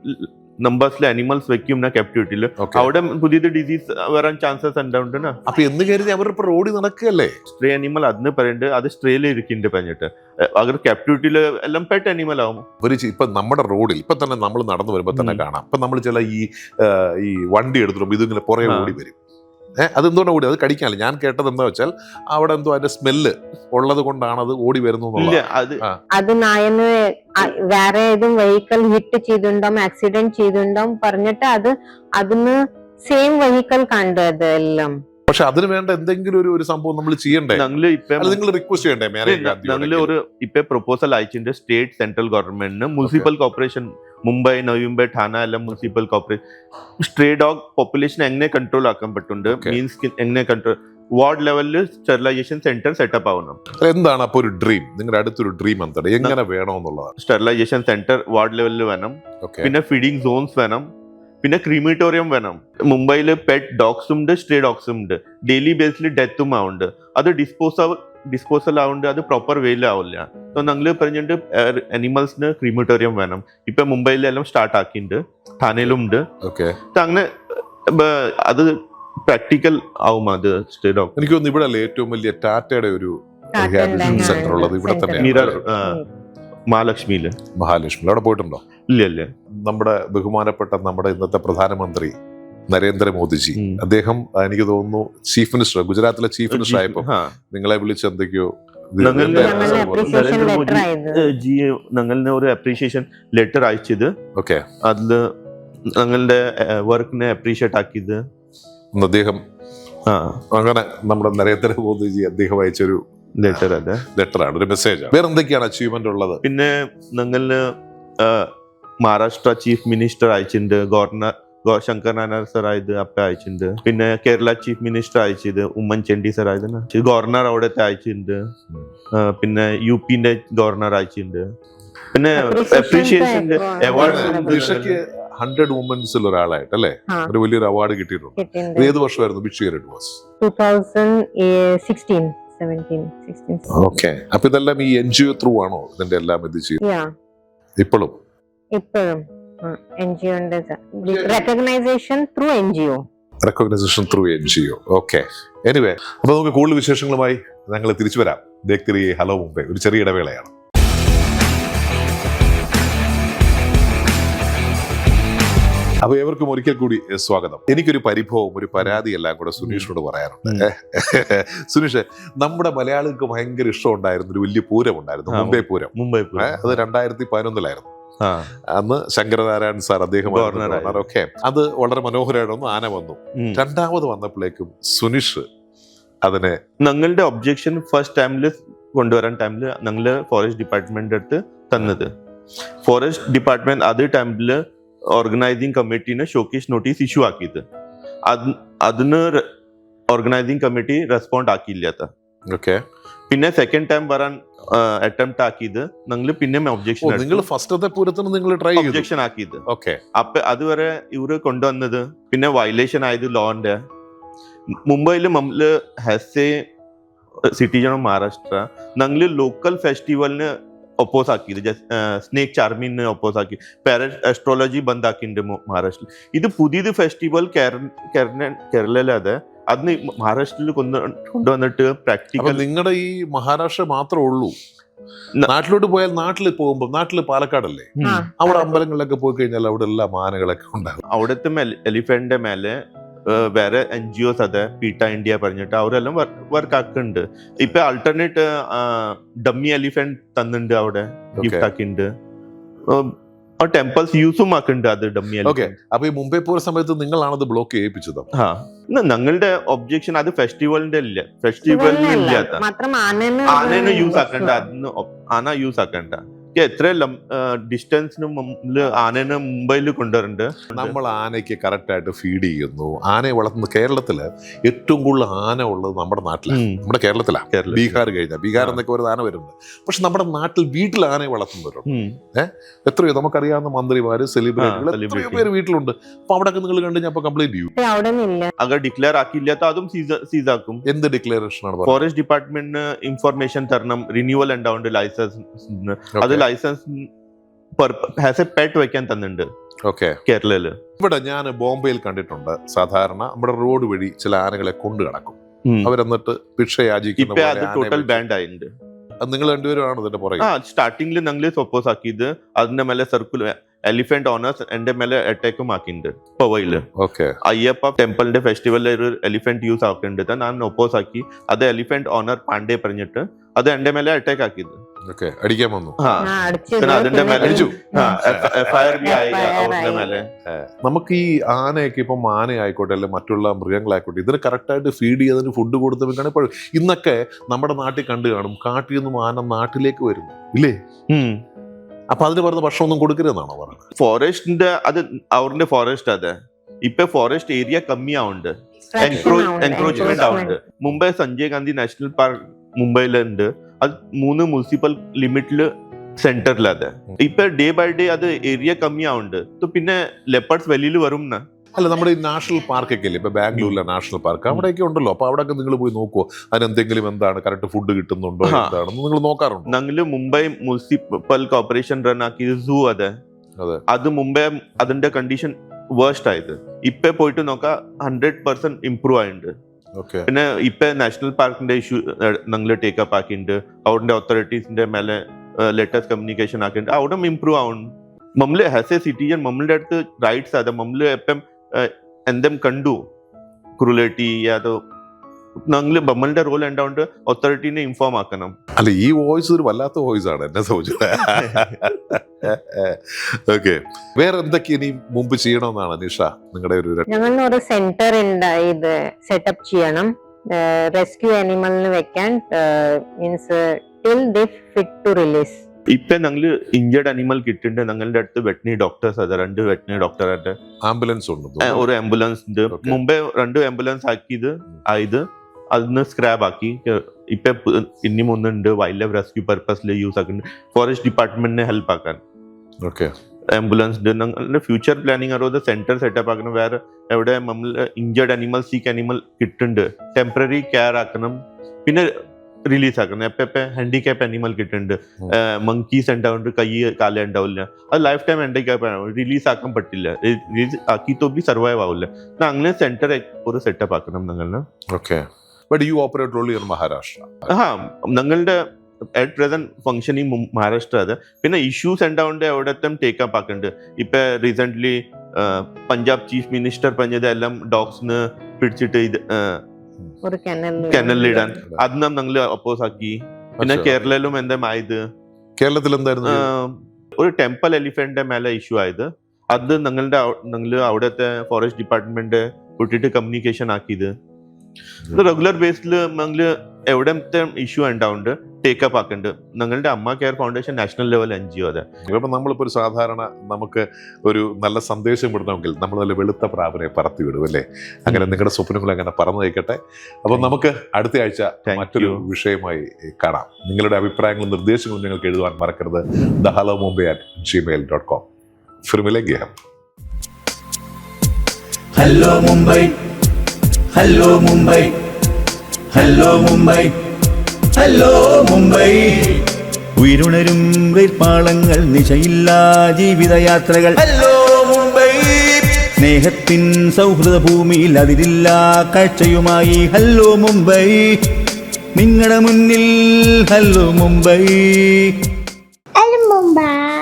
നമ്പേഴ്സിലെ അനിമൽസ് വെക്കും ക്യാപ്റ്റിവിറ്റിയിൽ, അവിടെ പുതിയത് ഡിസീസ് വരാൻ ചാൻസസ് ഉണ്ടാവുണ്ട്. അപ്പൊ എന്ന് കരുതി അവരിപ്പോ റോഡിൽ നടക്കുകയല്ലേ? സ്ട്രേ അനിമൽ അതിന് പറയുന്നുണ്ട്, അത് സ്ട്രേയിൽ ഇരിക്കുന്നുണ്ട് പറഞ്ഞിട്ട്. അവർ ക്യാപ്റ്റിവിറ്റിയിൽ എല്ലാം പെറ്റ് അനിമൽ ആവും. ഇപ്പൊ നമ്മുടെ റോഡിൽ ഇപ്പൊ തന്നെ നമ്മൾ നടന്നു വരുമ്പോ തന്നെ കാണാം. ഇപ്പൊ നമ്മൾ ചില ഈ വണ്ടി എടുത്തിട്ട് ഇതിങ്ങനെ പുറകെ ഓടി വരും. അതെന്തുകൊണ്ടാണ് ഓടി? അത് കടിക്കാനില്ല. ഞാൻ കേട്ടത് എന്താ വെച്ചാൽ അവിടെ എന്തോ അതിന്റെ സ്മെല്ല് ഉള്ളത് കൊണ്ടാണ് അത് ഓടി വരുന്നത്. അത് നായന് വേറെ ഏതും വെഹിക്കിൾ ഹിറ്റ് ചെയ്തിട്ടുണ്ടാവും, ആക്സിഡന്റ് ചെയ്തിട്ടുണ്ടാവും പറഞ്ഞിട്ട് അതിന് സെയിം വെഹിക്കിൾ കണ്ടു അതെല്ലാം. പക്ഷെ അതിന് വേണ്ട എന്തെങ്കിലും ഒരു സംഭവം നമ്മൾ ചെയ്യണ്ടേ? നിങ്ങൾ റിക്വസ്റ്റ് ചെയ്യണ്ടേ? ഞങ്ങള് ഒരു ഇപ്പൊ പ്രൊപ്പോസൽ അയച്ചിട്ടുണ്ട് സ്റ്റേറ്റ് സെൻട്രൽ ഗവൺമെന്റിന്. മുനിസിപ്പൽ കോർപ്പറേഷൻ മുംബൈ, നവി മുംബൈ, ഠാന എല്ലാം municipal corporation stray dog population എങ്ങനെ കൺട്രോൾ ആക്കാൻ പറ്റുന്നുണ്ട്, മീൻസ് എങ്ങനെ കൺട്രോൾ വാർഡ് ലെവലിൽ സ്റ്റെറിലൈസേഷൻ സെന്റർ സെറ്റപ്പ് ആവണം. എന്താണ് അപ്പൊ ഒരു ഡ്രീം? നിങ്ങളുടെ അടുത്തൊരു ഡ്രീം എന്താണ്? എങ്ങനെ വേണമെന്നുള്ളതാണ്? സ്റ്റെറിലൈസേഷൻ സെന്റർ വാർഡ് ലെവലിൽ വേണം, പിന്നെ ഫീഡിംഗ് സോൺസ് വേണം, പിന്നെ ക്രീമിറ്റോറിയം വേണം. മുംബൈയിൽ പെറ്റ് ഡോഗ്സും ഉണ്ട്, സ്ട്രേ ഡോഗ്സും ഉണ്ട്. ഡെയിലി ബേസിൽ ഡെത്തും ആവുന്നുണ്ട്. അത് ഡിസ്പോസൽ ആവുന്നുണ്ട്, അത് പ്രോപ്പർ വേയിലാവില്ല. സോ ഞങ്ങൾ പറഞ്ഞിട്ട് അനിമൽസിന് ക്രീമിറ്റോറിയം വേണം. ഇപ്പൊ മുംബൈയിലെല്ലാം സ്റ്റാർട്ട് ആക്കിയിട്ടുണ്ട്, ഠാനയിലും ഉണ്ട്. അങ്ങനെ അത് പ്രാക്ടിക്കൽ ആവും. അത് സ്ട്രേ ഡോഗ് എനിക്ക് തോന്നുന്നു ഇവിടെ അല്ലേ ഏറ്റവും വലിയ ടാറ്റയുടെ ഒരു സെന്റർ ഉള്ളത് ഇവിടെ തന്നെ, മഹാലക്ഷ്മിയില്. അവിടെ പോയിട്ടുണ്ടോ? ഇല്ല. നമ്മുടെ ബഹുമാനപ്പെട്ട നമ്മുടെ ഇന്നത്തെ പ്രധാനമന്ത്രി നരേന്ദ്രമോദിജി, അദ്ദേഹം എനിക്ക് തോന്നുന്നു ചീഫ് മിനിസ്റ്റർ, ഗുജറാത്തിലെ ചീഫ് മിനിസ്റ്റർ ആയപ്പോ നിങ്ങളെ വിളിച്ച് എന്തൊക്കെയോ ഞങ്ങളുടെ ഒരു അപ്രീഷിയേഷൻ ലെറ്റർ അയച്ചത്. അതില് ഞങ്ങളുടെ വർക്കിനെ അപ്രീഷിയേറ്റ് ആക്കിയത് അദ്ദേഹം. അങ്ങനെ നമ്മുടെ നരേന്ദ്രമോദിജി അദ്ദേഹം അയച്ചൊരു ലെറ്ററാണ്, ഒരു മെസ്സേജ്. വേറെ എന്തൊക്കെയാണ് അച്ചീവ്മെന്റ് ഉള്ളത്? പിന്നെ ഞങ്ങള് മഹാരാഷ്ട്ര ചീഫ് മിനിസ്റ്റർ അയച്ചിട്ടുണ്ട്, ഗവർണർ ശങ്കർ നാരായണ സർ ആയത് അപ്പ അയച്ചിട്ടുണ്ട്. പിന്നെ കേരള ചീഫ് മിനിസ്റ്റർ അയച്ചത് ഉമ്മൻചാണ്ടി സർ ആയത്, ഗവർണർ അവിടത്തെ അയച്ചിട്ടുണ്ട്. പിന്നെ UP-ന്റെ ഗവർണർ അയച്ചിട്ടുണ്ട്. പിന്നെ അപ്രീഷിയേഷന്റെ അവാർഡ് 100 വുമൻസിൽ ഒരാളായിട്ട് അല്ലേ ഒരു വലിയൊരു അവാർഡ് കിട്ടിയിട്ടുണ്ട്. ഏത് വർഷമായിരുന്നു? Which year it was? 2016. Okay. അപ്പൊ ഇതെല്ലാം ഈ NGO ത്രൂ ആണോ ഇതിന്റെ എല്ലാം ഇത് ചെയ്യുന്നത്? ഇപ്പോഴും recognition through NGO. Okay. Anyway, അപ്പൊ നമുക്ക് കൂടുതൽ വിശേഷങ്ങളുമായി ഞങ്ങൾ തിരിച്ചു വരാം. ദേഖ് ഹലോ മുംബൈ ഒരു ചെറിയ ഇടവേളയാണ്. അപ്പൊ ഏവർക്കും ഒരിക്കൽ കൂടി സ്വാഗതം. എനിക്കൊരു പരിഭവം, ഒരു പരാതി എല്ലാം കൂടെ സുനീഷിനോട് പറയാനുണ്ട്. സുനീഷ്, നമ്മുടെ മലയാളികൾക്ക് ഭയങ്കര ഇഷ്ടം ഉണ്ടായിരുന്ന ഒരു വലിയ പൂരം ഉണ്ടായിരുന്നു, മുംബൈ പൂരം. അത് 2011 അന്ന് ശങ്കരനാരായണൻ സാർ അദ്ദേഹം ഓക്കെ. അത് വളരെ മനോഹരമായിരുന്നു. ആന വന്നു. രണ്ടാമത് വന്നപ്പോഴേക്കും സുനീഷ് അതിനെ ഞങ്ങളുടെ ഒബ്ജെക്ഷൻ ഫസ്റ്റ് ടൈമില് കൊണ്ടുവരാൻ ടൈമില് ഞങ്ങള് ഫോറസ്റ്റ് ഡിപ്പാർട്ട്മെന്റ് അടുത്ത് തന്നത്. ഫോറസ്റ്റ് ഡിപ്പാർട്ട്മെന്റ് അതേ ടൈമില് ഓർഗനൈസിംഗ് കമ്മിറ്റിന് ഷോക്കേസ് നോട്ടീസ് ഇഷ്യൂ ആക്കിയത്. അതിന് ഓർഗനൈസിംഗ് കമ്മിറ്റി റെസ്പോണ്ട് ആക്കിയില്ലാത്ത. പിന്നെ സെക്കൻഡ് ടൈം വരാൻ അറ്റംപ്റ്റ് ആക്കിയത് ഞങ്ങൾ പിന്നെ ഒബ്ജെക്ഷൻ ആക്കിയത്. അപ്പൊ അതുവരെ ഇവര് കൊണ്ടുവന്നത് പിന്നെ വയലേഷൻ ആയത് ലോന്റെ. മുംബൈയില് നമ്മള് has A citizen of Maharashtra ഞങ്ങള് ലോക്കൽ ഫെസ്റ്റിവലിന് ഒപ്പോസ് ആക്കിയത്. സ്നേക് ചാർമിനെ ഒപ്പോസ് ആക്കി. പാരറ്റ് അസ്ട്രോളജി ബന്ധാക്കിണ്ട് മഹാരാഷ്ട്രയിൽ. ഇത് പുതിയത് ഫെസ്റ്റിവൽ കേരളയിലത് അന്ന് മഹാരാഷ്ട്രയിൽ കൊണ്ടുവന്നിട്ട് പ്രാക്ടിക്കൽ. നിങ്ങളുടെ ഈ മഹാരാഷ്ട്ര മാത്രമേ ഉള്ളൂ? നാട്ടിലോട്ട് പോയാൽ നാട്ടില് പാലക്കാടല്ലേ, അവിടെ അമ്പലങ്ങളിലൊക്കെ പോയി കഴിഞ്ഞാൽ അവിടെ എല്ലാം ആനകളൊക്കെ ഉണ്ടാകും. അവിടുത്തെ എലിഫന്റിന്റെ മേലെ വേറെ NGOs അതെ പീട്ട ഇന്ത്യ പറഞ്ഞിട്ട് അവരെല്ലാം വർക്ക് ആക്കുന്നുണ്ട്. ഇപ്പൊ ആൾട്ടർനേറ്റ് ഡമ്മി എലിഫന്റ് തന്നിട്ടുണ്ട്, അവിടെ ഗിഫ്റ്റ് ആക്കിണ്ട്. ടെമ്പിൾസ് യൂസും ആക്കുന്നുണ്ട് അത് ഡമ്മി എലിഫന്റ്. അപ്പൊ ഈ മുംബൈ പോയ സമയത്ത് നിങ്ങളാണത് ബ്ലോക്ക് ചെയ്യിപ്പിച്ചത്? ഞങ്ങളുടെ ഒബ്ജെക്ഷൻ അത് ഫെസ്റ്റിവലിന്റെ ഇല്ല, ഫെസ്റ്റിവലിന് ഇല്ലാത്ത ആനേനെ യൂസ് ആക്കണ്ട, അതിന് ആന യൂസ് ആക്കണ്ട. എത്ര ഡിസ്റ്റൻസിന് ആനേനെ മുംബൈയിൽ കൊണ്ടുവരുന്നുണ്ട്. നമ്മൾ ആനയ്ക്ക് കറക്റ്റ് ആയിട്ട് ഫീഡ് ചെയ്യുന്നു. ആനയെ വളർത്തുന്നത് കേരളത്തില് ഏറ്റവും കൂടുതൽ ആന ഉള്ളത് നമ്മുടെ നാട്ടിലാണ്, നമ്മുടെ കേരളത്തിലാണ്. ബീഹാർ കഴിഞ്ഞാൽ ബീഹാർ എന്നൊക്കെ ഒരു ആന വരുന്നുണ്ട്. പക്ഷെ നമ്മുടെ നാട്ടിൽ വീട്ടിൽ ആനയെ വളർത്തുന്നവരുണ്ട്. എത്രയോ നമുക്കറിയാവുന്ന മന്ത്രിമാര്, സെലിബ്രിറ്റികൾ എത്രയോ പേര് വീട്ടിലുണ്ട്. അപ്പൊ അവിടെ നിങ്ങൾ കണ്ടു ഞാൻ കംപ്ലൈന്റ് ചെയ്യും. അगर ഡിക്ലെയർ ആക്കിയില്ല അതും സീസ് ആക്കും. എന്ത് ഡിക്ലറേഷൻ ആണ്? ഫോറസ്റ്റ് ഡിപ്പാർട്ട്മെന്റിന് ഇൻഫർമേഷൻ തരണം, റിന്യൂവൽ ഉണ്ടാവുന്നുണ്ട് ലൈസൻസ്. അത് ലൈസൻസ് ഹാസ് എ പെറ്റ് വെക്കാൻ തന്നിട്ടുണ്ട് കേരളയില്. ഇവിടെ ഞാൻ ബോംബെയിൽ കണ്ടിട്ടുണ്ട്, സാധാരണ നമ്മുടെ റോഡ് വഴി ചില ആനകളെ കൊണ്ടു കിടക്കും. അവരെന്നിട്ട് ഭിക്ഷ യാചിക്കും. ടോട്ടൽ ബാൻഡ് ആയിട്ടുണ്ട്. നിങ്ങൾ രണ്ടുപേരും ഇതിന്റെ പുറകെ. സ്റ്റാർട്ടിംഗിൽ ഞങ്ങൾ സപ്പോസ് ആക്കിയത് അതിന്റെ മേലെ സർക്കുലർ എലിഫന്റ് ഓണേഴ്സ് എന്റെ മേലെ അറ്റാക്കും ആക്കിണ്ട് പവയില്. അയ്യപ്പ ടെമ്പിളിന്റെ ഫെസ്റ്റിവലിൽ ഒരു എലിഫന്റ് യൂസ് ആക്കുന്നുണ്ട്. ഞാൻ ഒപ്പോസ് ആക്കി. അത് എലിഫന്റ് ഓണർ പാണ്ഡെ പറഞ്ഞിട്ട് അത് എന്റെ മേലെ അറ്റാക്ക് ആക്കിയത്. അടിക്കാൻ വന്നു. അതിന്റെ മേലെ FIR അവരുടെ മേലെ. നമുക്ക് ഈ ആനയൊക്കെ ഇപ്പം ആന ആയിക്കോട്ടെ അല്ലെ മറ്റുള്ള മൃഗങ്ങളായിക്കോട്ടെ, ഇതിന് കറക്റ്റായിട്ട് ഫീഡ് ചെയ്തതിന് ഫുഡ് കൊടുത്ത് വെക്കാണ്. ഇപ്പോൾ ഇന്നൊക്കെ നമ്മുടെ നാട്ടിൽ കണ്ടു കാണും, കാട്ടിൽ നിന്നും ആന നാട്ടിലേക്ക് വരുന്നു ഇല്ലേ? അപ്പൊ അതിന് പറഞ്ഞ ഭക്ഷണമൊന്നും കൊടുക്കരുതെന്നാണോ പറയുന്നത്? ഫോറസ്റ്റിന്റെ അത് അവരുടെ ഫോറസ്റ്റ് അതെ. ഇപ്പൊ ഫോറസ്റ്റ് ഏരിയ കമ്മിയാവുണ്ട്, എൻക്രോച്ച്മെന്റ് ആവുന്നുണ്ട്. മുംബൈ സഞ്ജയ് ഗാന്ധി നാഷണൽ പാർക്ക് മുംബൈയിലുണ്ട്. അത് 3 മുനിസിപ്പൽ ലിമിറ്റില് സെന്ററിലത്. ഇപ്പൊ ഡേ ബൈ ഡേ അത് ഏരിയ കമ്മിയാവുന്നുണ്ട്. പിന്നെ ലെപ്പർഡ്സ് വെളിയിൽ വരും. അല്ല, നമ്മുടെ ഈ നാഷണൽ പാർക്കൊക്കെ ഇല്ലേ, ഇപ്പൊ ബാംഗ്ലൂരിലെ നാഷണൽ പാർക്ക് അവിടെയൊക്കെ ഉണ്ടല്ലോ. അപ്പൊ അവിടെയൊക്കെ നിങ്ങൾ പോയി നോക്കുവോ? അതിനെന്തെങ്കിലും എന്താണ് കറക്റ്റ് ഫുഡ് കിട്ടുന്നുണ്ടോ എന്താണെന്ന് നിങ്ങൾ നോക്കാറുണ്ടോ? ഞങ്ങള് മുംബൈ മുനിസിപ്പൽ കോർപ്പറേഷൻ റൺ ആക്കിയത് സൂ അതെ. അത് മുംബൈ അതിന്റെ കണ്ടീഷൻ വേർസ്റ്റ് ആയത്. ഇപ്പൊ പോയിട്ട് നോക്കാം 100% ഇംപ്രൂവ് ആയിട്ടുണ്ട്. പിന്നെ ഇപ്പൊ നാഷണൽ പാർക്കിന്റെ ഇഷ്യൂ ഞങ്ങൾ ടേക്കപ്പ് ആക്കിയിട്ടുണ്ട്. അവിടെ അതോറിറ്റീസിന്റെ മേലെ ലേറ്റസ്റ്റ് കമ്മ്യൂണിക്കേഷൻ ആക്കിയിട്ടുണ്ട്. അവിടെ ഇംപ്രൂവ് ആവുന്നു. നമ്മള് ആസ് എ സിറ്റിസൺ നമ്മളുടെ അടുത്ത് റൈറ്റ്സ് അതെ. നമ്മള് എപ്പം എന്തെങ്കിലും കണ്ടു ക്രൂലിറ്റി അതോ ഞങ്ങള് നമ്മളുടെ റോൾ ഉണ്ടാവുണ്ട് അതോറിറ്റീനെ ഇൻഫോം ആക്കണം. അല്ല, ഈ വോയിസ് ഒരു വല്ലാത്ത വോയിസ് ആണ് എന്നെ സംബന്ധിച്ചത്. വേറെ എന്തൊക്കെ ഇനി മുമ്പ് ചെയ്യണമെന്നാണ് നിഷ നിങ്ങളുടെ ഒരു? ഞങ്ങളൊരു സെന്റർ ഇത് സെറ്റപ്പ് ചെയ്യണം, റെസ്ക്യൂ ആനിമലിന് വെക്കാൻ. Means till they fit to release. ഇപ്പൊ ഞങ്ങള് ഇഞ്ചേർഡ് അനിമൽ കിട്ടുന്നുണ്ട്. ഞങ്ങളുടെ അടുത്ത് വെറ്റിനറി ഡോക്ടേഴ്സ് അതെ, 2 വെറ്റിനറി ഡോക്ടറുടെ ആംബുലൻസ് ഉണ്ട്. ഒരു ആംബുലൻസ് ഉണ്ട്. മുമ്പേ 2 ആംബുലൻസ് ആക്കിയത് ആയത് അതിന് സ്ക്രാബ് ആക്കി. ഇപ്പൊ ഇനിയും ഒന്നുണ്ട് വൈൽഡ് ലൈഫ് റെസ്ക്യൂ പർപ്പസിൽ യൂസ് ആക്കുന്നുണ്ട്. ഫോറസ്റ്റ് ഡിപ്പാർട്ട്മെന്റിനെ ഹെൽപ്പ് ആക്കാൻ ആംബുലൻസ് ഉണ്ട്. ഞങ്ങളുടെ ഫ്യൂച്ചർ പ്ലാനിങ് അറിയാതെ സെന്റർ സെറ്റപ്പ് ആക്കണം. വേറെ എവിടെ നമ്മൾ ഇഞ്ചേർഡ് അനിമൽ സീക്ക് അനിമൽ കിട്ടുന്നുണ്ട്, ടെമ്പററി കെയർ ആക്കണം. പിന്നെ റിലീസ് ആക്കണം. എപ്പ ഹാൻഡിക്യാപ്പ് അനിമൽ കിട്ടുന്നുണ്ട്. മങ്കീസ് ഉണ്ടാവുന്നുണ്ട്, കൈ കാല ഉണ്ടാവില്ല. അത് ലൈഫ് ടൈം ഹാൻഡിക്യാപ്പ് ആണ്, റിലീസ് ആക്കാൻ പറ്റില്ല. റിലീസ് ആക്കി തോപ്പി സർവൈവ് ആവില്ല. അങ്ങനെ സെന്റർ ഒരു സെറ്റപ്പ് ആക്കണം ഞങ്ങള്. ഞങ്ങളുടെ അറ്റ് പ്രസന്റ് ഫംഗ്ഷനിങ് മഹാരാഷ്ട്ര അത്. പിന്നെ ഇഷ്യൂസ് ഉണ്ടാവുണ്ട് എവിടത്തും ടേക്കപ്പ് ആക്കുന്നുണ്ട്. ഇപ്പൊ റീസെന്റ് പഞ്ചാബ് ചീഫ് മിനിസ്റ്റർ പറഞ്ഞത് എല്ലാം ഡോഗ്സിന് പിടിച്ചിട്ട് ഇത് കെനലിലിടാൻ. അതിനും ഞങ്ങള് അപ്പോസ് ആക്കി. പിന്നെ കേരളയിലും എന്തായത്, കേരളത്തിൽ എന്തായിരുന്നു ഒരു ടെമ്പിൾ എലിഫന്റിന്റെ മേലെ ഇഷ്യൂ ആയത്. അത് ഞങ്ങള് അവിടുത്തെ ഫോറസ്റ്റ് ഡിപ്പാർട്ട്മെന്റ് വിട്ടിട്ട് കമ്മ്യൂണിക്കേഷൻ ആക്കിയത്. റെഗുലർ ബേസിൽ ഞങ്ങള് എവിടത്തെ ഇഷ്യൂ ഉണ്ടാവുന്നുണ്ട് ടേക്കപ്പ് ആക്കുന്നുണ്ട്. ഞങ്ങളുടെ അമ്മ care foundation national level NGO അതെ. ഇപ്പം നമ്മളിപ്പോ ഒരു സാധാരണ നമുക്ക് ഒരു നല്ല സന്ദേശം വിടണമെങ്കിൽ നമ്മൾ നല്ല വെളുത്ത പ്രാവിനെ പറത്തി വിടും അല്ലേ? അങ്ങനെ നിങ്ങളുടെ സ്വപ്നങ്ങൾ അങ്ങനെ പറന്നു നയിക്കട്ടെ. അപ്പം നമുക്ക് അടുത്ത ആഴ്ച മറ്റൊരു വിഷയമായി കാണാം. നിങ്ങളുടെ അഭിപ്രായങ്ങളും നിർദ്ദേശങ്ങളും നിങ്ങൾക്ക് എഴുതുവാൻ മറക്കരുത്. thehello.mumbai@gmail.com. फिर मिलेंगे हम. Hello Mumbai, hello Mumbai, hello Mumbai, hello Mumbai. ഉയരുണരും റെയിൽപാളങ്ങൾ, നിശയില്ലാ ജീവിതയാത്രകൾ. ഹലോ മുംബൈ, സ്നേഹത്തിൻ സൗഹൃദ ഭൂമിയിൽ അതിരില്ലാ കാഴ്ചയുമായി. ഹലോ മുംബൈ, നിങ്ങളുടെ മുന്നിൽ ഹലോ മുംബൈ. Hello Mumbai.